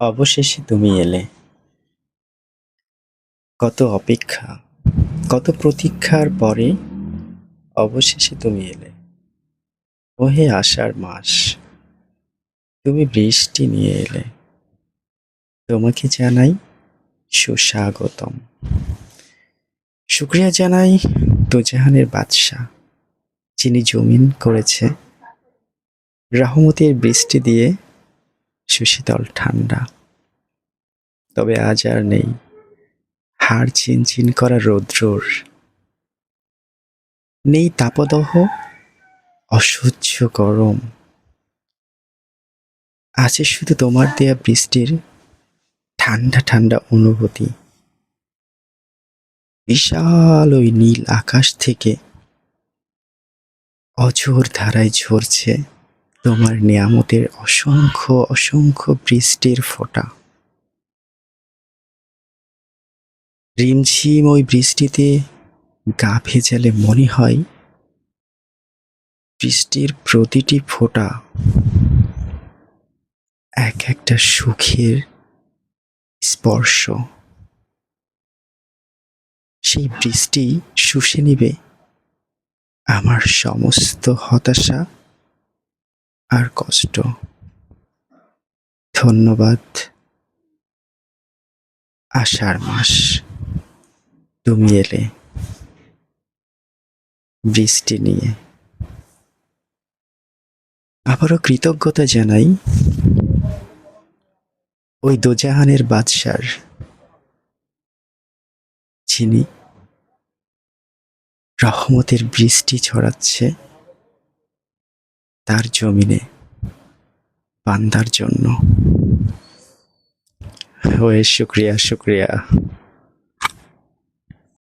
অবশেষে তুমি এলে। কত অপেক্ষা, কত প্রতীক্ষার পরে অবশেষে তুমি এলে। ওহে আষাঢ় মাস, তুমি বৃষ্টি নিয়ে এলে। তোমাকে জানাই সুস্বাগতম। শুকরিয়া জানাই দোজাহানের বাদশা, যিনি জমিন করেছে রহমতের বৃষ্টি দিয়ে সুশীতল ঠান্ডা। তবে আজ আর নেই হাড় চিনচিন করা রৌদ্রর, নেই তাপদহ অসহ্য গরম। আছে শুধু তোমার দেয়া বৃষ্টির ঠান্ডা ঠান্ডা অনুভূতি। বিশাল ওই নীল আকাশ থেকে অঝোর ধারায় ঝরছে তোমার নিয়ামতের অসংখ্য অসংখ্য বৃষ্টির ফোঁটা। রিমঝিম ওই বৃষ্টিতে গা ভেজালে মনে হয় বৃষ্টির প্রতিটি ফোঁটা এক একটা সুখের স্পর্শ। সেই বৃষ্টি শুষে নিবে আমার সমস্ত হতাশা আর কষ্ট। ধন্যবাদ আষাঢ় মাস, তুমি এলে বৃষ্টি নিয়ে। আবারও কৃতজ্ঞতা জানাই ওই দোজাহানের বাদশার, যিনি রহমতের বৃষ্টি ছড়াচ্ছে তার জমিনে বান্দার জন্য। ওয়ে শুক্রিয়া শুক্রিয়া।